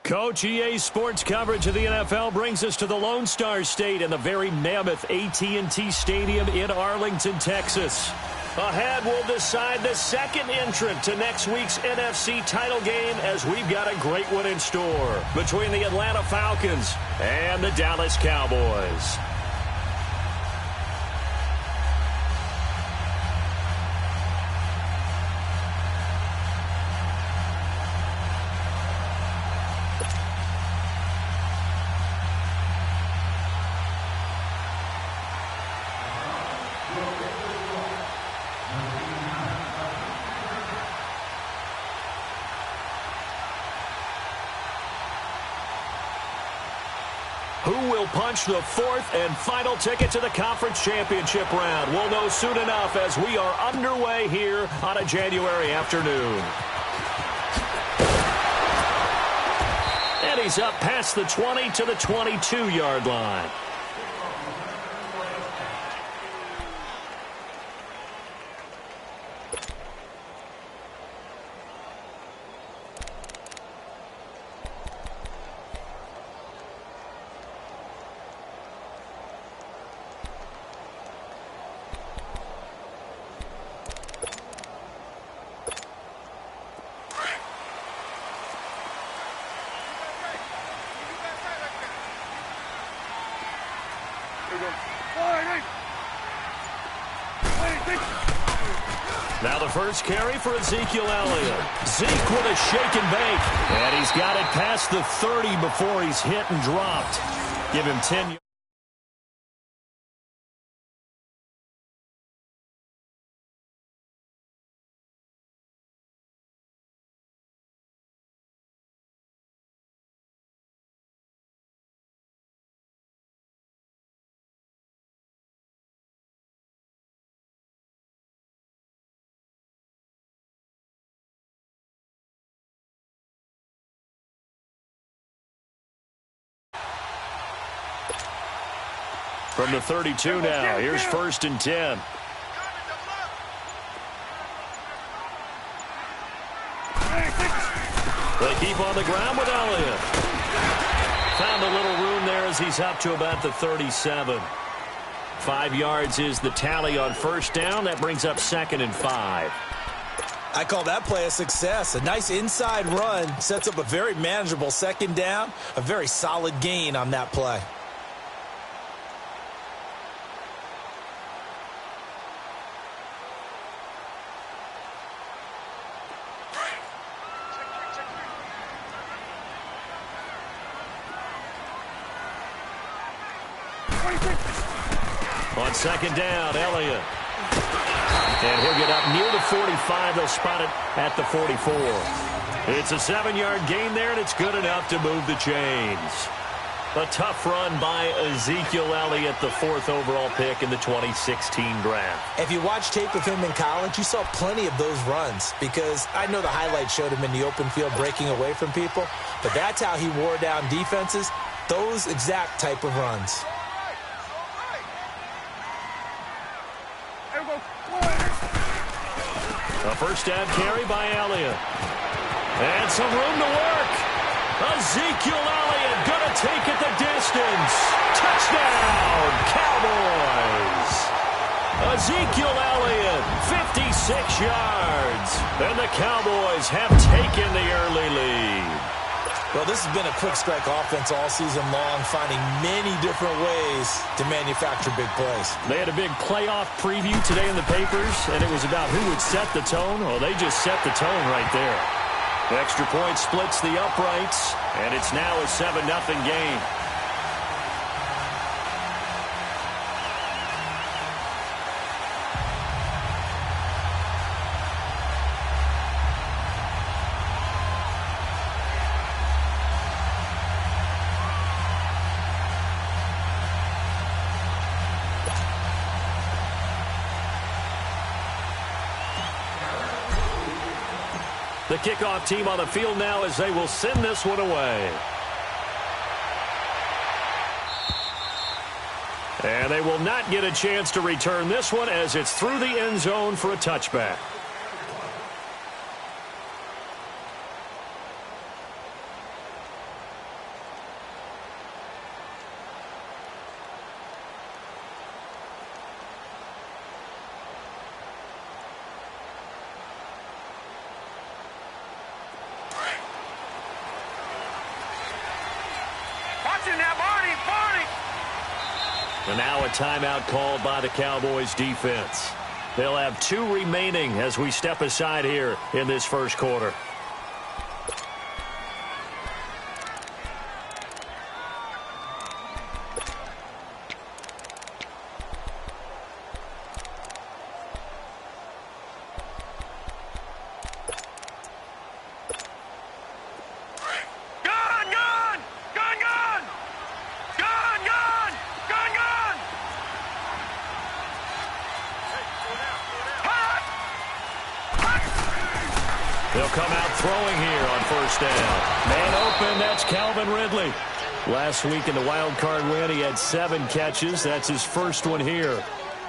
Coach, EA Sports coverage of the NFL brings us to the Lone Star State and the very mammoth AT&T Stadium in Arlington, Texas. Ahead, we'll decide the second entrant to next week's NFC title game as we've got a great one in store between the Atlanta Falcons and the Dallas Cowboys. Who will punch the fourth and final ticket to the conference championship round? We'll know soon enough as we are underway here on a January afternoon. And he's up past the 20 to the 22-yard line. Now the first carry for Ezekiel Elliott. Zeke with a shake and bake. And he's got it past the 30 before he's hit and dropped. Give him 10 yards. From the 32 now, here's 1st and 10. They keep on the ground with Elliott. Found a little room there as he's up to about the 37. 5 yards is the tally on first down. That brings up 2nd and 5. I call that play a success. A nice inside run sets up a very manageable 2nd down. A very solid gain on that play. On 2nd down, Elliott. And he'll get up near the 45. They'll spot it at the 44. It's a 7-yard gain there, and it's good enough to move the chains. A tough run by Ezekiel Elliott, the 4th overall pick in the 2016 draft. If you watch tape of him in college, you saw plenty of those runs because I know the highlights showed him in the open field breaking away from people, but that's how he wore down defenses, those exact type of runs. A first down carry by Elliott. And some room to work. Ezekiel Elliott going to take it the distance. Touchdown, Cowboys. Ezekiel Elliott, 56 yards. And the Cowboys have taken the early lead. Well, this has been a quick strike offense all season long, finding many different ways to manufacture big plays. They had a big playoff preview today in the papers, and it was about who would set the tone. Well, they just set the tone right there. The extra point splits the uprights, and it's now a 7-0 game. The kickoff team on the field now as they will send this one away. And they will not get a chance to return this one as it's through the end zone for a touchback. And now a timeout called by the Cowboys defense. They'll have 2 remaining as we step aside here in this first quarter. They'll come out throwing here on first down. Man open, that's Calvin Ridley. Last week in the wild card win, he had 7 catches. That's his first one here.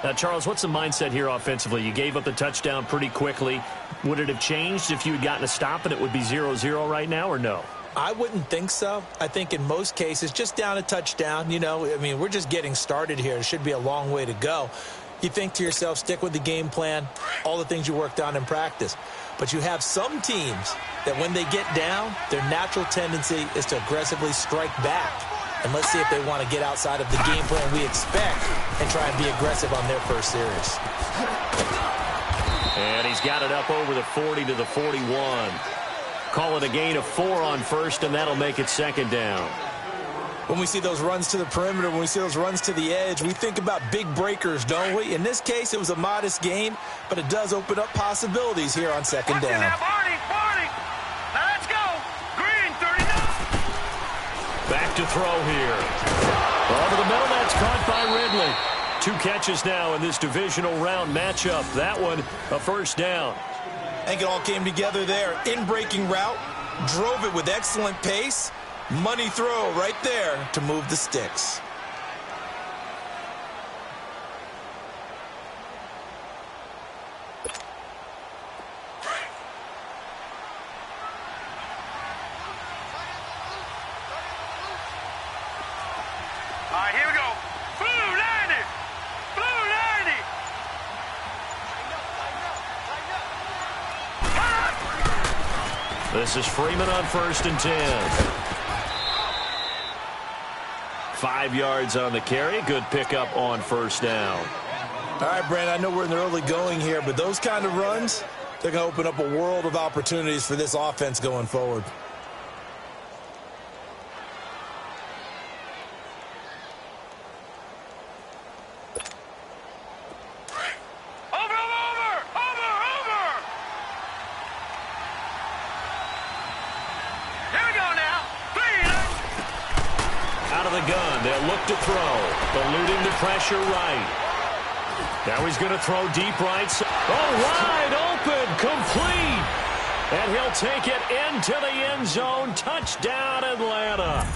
Now, Charles, what's the mindset here offensively? You gave up the touchdown pretty quickly. Would it have changed if you had gotten a stop and it would be 0-0 right now, or no? I wouldn't think so. I think in most cases, just down a touchdown, we're just getting started here. It should be a long way to go. You think to yourself, stick with the game plan, all the things you worked on in practice. But you have some teams that when they get down, their natural tendency is to aggressively strike back. And let's see if they want to get outside of the game plan we expect and try and be aggressive on their first series. And he's got it up over the 40 to the 41. Call it a gain of 4 on first, and that'll make it second down. When we see those runs to the perimeter, when we see those runs to the edge, we think about big breakers, don't we? In this case, it was a modest gain, but it does open up possibilities here on second down. Now let's go. Green, 39. Back to throw here. Over the middle, that's caught by Ridley. 2 catches now in this divisional round matchup. That one, a first down. I think it all came together there. In-breaking route, drove it with excellent pace. Money throw right there to move the sticks. All right, here we go. Blue 90. Blue 90. This is Freeman on first and 10. 5 yards on the carry. Good pickup on first down. All right, Brandon, I know we're in the early going here, but those kind of runs, they're going to open up a world of opportunities for this offense going forward. To throw, eluding the pressure right. Now he's going to throw deep right. Oh, wide open, complete. And he'll take it into the end zone. Touchdown, Atlanta.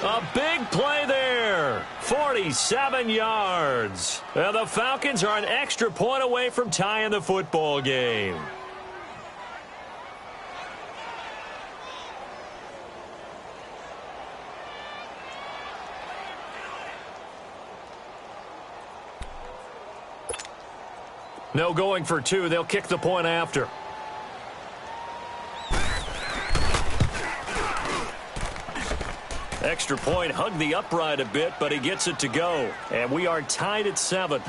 A big play there. 47 yards. And the Falcons are an extra point away from tying the football game. No going for 2. They'll kick the point after. Extra point, hugged the upright a bit, but he gets it to go. And we are tied at 7.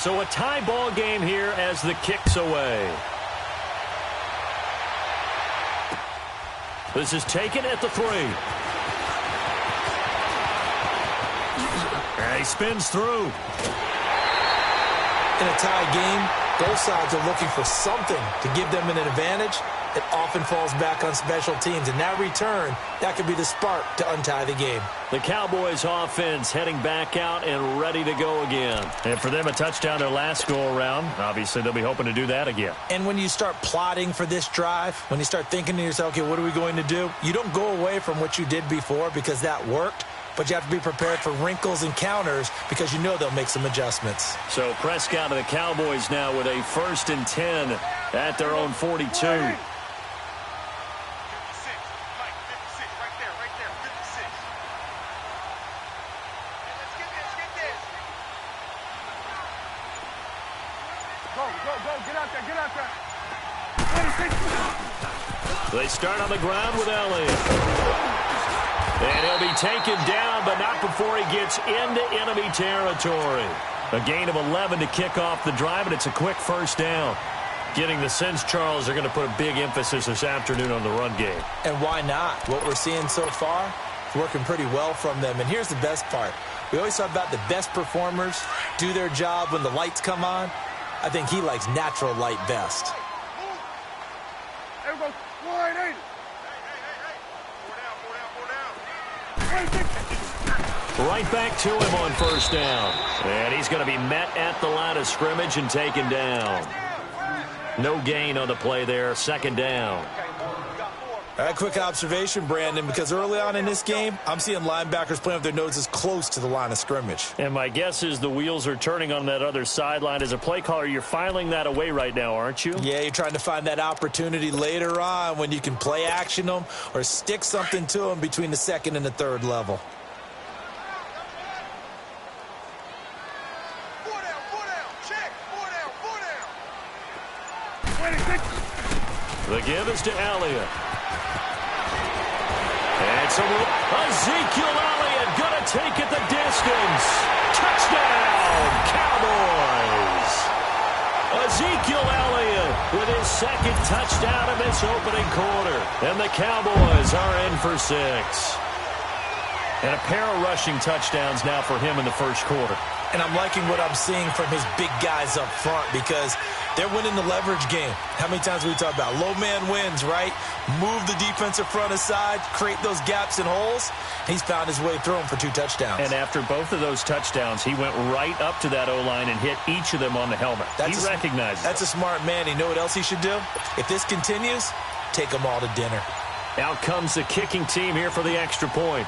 So a tie ball game here as the kick's away. This is taken at the 3. And he spins through. In a tie game, both sides are looking for something to give them an advantage. it often falls back on special teams. And that return, that could be the spark to untie the game. The Cowboys offense heading back out and ready to go again. And for them, a touchdown their last go-around. Obviously, they'll be hoping to do that again. And when you start plotting for this drive, when you start thinking to yourself, okay, what are we going to do? You don't go away from what you did before because that worked. But you have to be prepared for wrinkles and counters because you know they'll make some adjustments. So Prescott and the Cowboys now with a 1st and 10 at their own 42. 56. Mike, 56. Right there. 56. Hey, let's get this. Go. Get out there. 26. They start on the ground with Elliott. And he'll be taken down, but not before he gets into enemy territory. A gain of 11 to kick off the drive, and it's a quick 1st down. Getting the sense, Charles, they're going to put a big emphasis this afternoon on the run game. And why not? What we're seeing so far is working pretty well from them. And here's the best part. We always talk about the best performers do their job when the lights come on. I think he likes natural light best. There we go. 180. Right back to him on 1st down. And he's going to be met at the line of scrimmage and taken down. No gain on the play there. 2nd down. All right, quick observation, Brandon, because early on in this game, I'm seeing linebackers playing with their noses close to the line of scrimmage. And my guess is the wheels are turning on that other sideline. As a play caller, you're filing that away right now, aren't you? Yeah, you're trying to find that opportunity later on when you can play action them or stick something to them between the 2nd and the 3rd level. The give is to Elliott. And so Ezekiel Elliott going to take it the distance. Touchdown, Cowboys. Ezekiel Elliott with his 2nd touchdown of this opening quarter. And the Cowboys are in for 6. And a pair of rushing touchdowns now for him in the 1st quarter. And I'm liking what I'm seeing from his big guys up front because they're winning the leverage game. How many times we talk about low man wins, right? Move the defensive front aside, create those gaps and holes. He's found his way through them for 2 touchdowns. And after both of those touchdowns, he went right up to that O-line and hit each of them on the helmet. He recognizes That's a smart man. You know what else he should do? If this continues, take them all to dinner. Out comes the kicking team here for the extra point.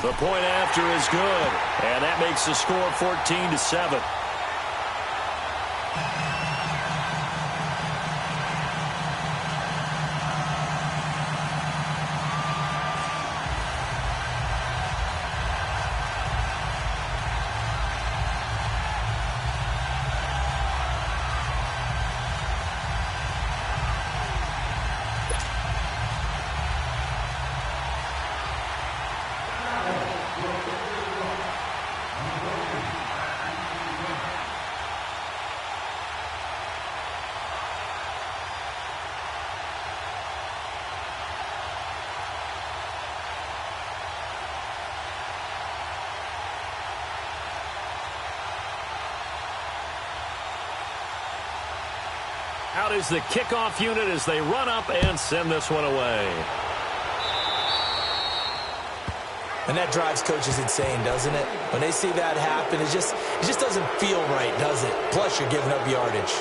The point after is good, and that makes the score 14-7. Out is the kickoff unit as they run up and send this one away. And that drives coaches insane, doesn't it? When they see that happen, it just doesn't feel right, does it? Plus, you're giving up yardage.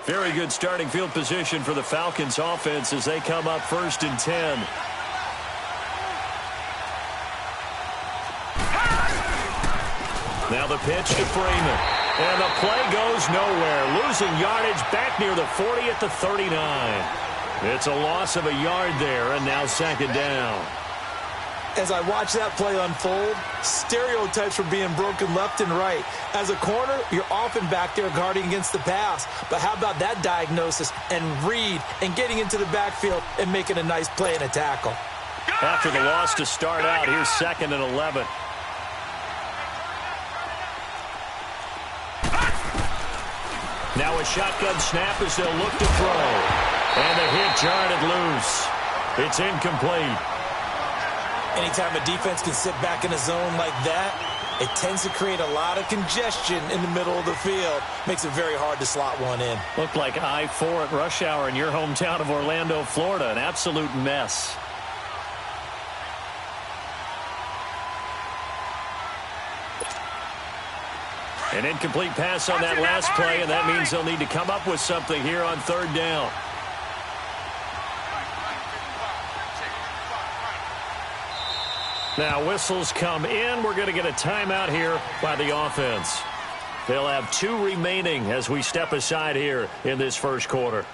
Very good starting field position for the Falcons offense as they come up 1st and 10. Now the pitch to Freeman. And the play goes nowhere. Losing yardage back near the 40 at the 39. It's a loss of a yard there, and now 2nd down. As I watch that play unfold, stereotypes were being broken left and right. As a corner, you're often back there guarding against the pass. But how about that diagnosis and read and getting into the backfield and making a nice play and a tackle? After the loss to start out, here's 2nd and 11. shotgun snap as they'll look to throw. And the hit jarred it loose. It's incomplete. Anytime a defense can sit back in a zone like that, it tends to create a lot of congestion in the middle of the field. Makes it very hard to slot one in. Looked like I-4 at rush hour in your hometown of Orlando, Florida. An absolute mess. An incomplete pass on that last play, and that means they'll need to come up with something here on third down. Now whistles come in. We're going to get a timeout here by the offense. They'll have 2 remaining as we step aside here in this first quarter.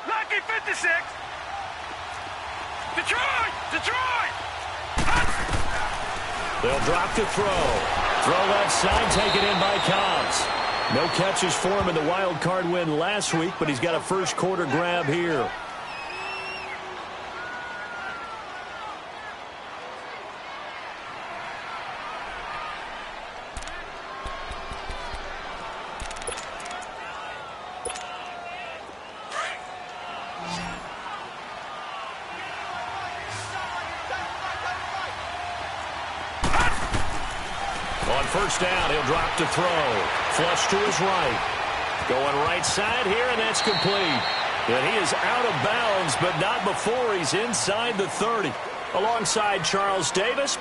Lucky 56. Detroit. They'll drop to throw. Throw left side, taken in by Cobbs. No catches for him in the wild card win last week, but he's got a first quarter grab here. First down, he'll drop to throw. Flush to his right. Going right side here, and that's complete. And he is out of bounds, but not before he's inside the 30. Alongside Charles Davis,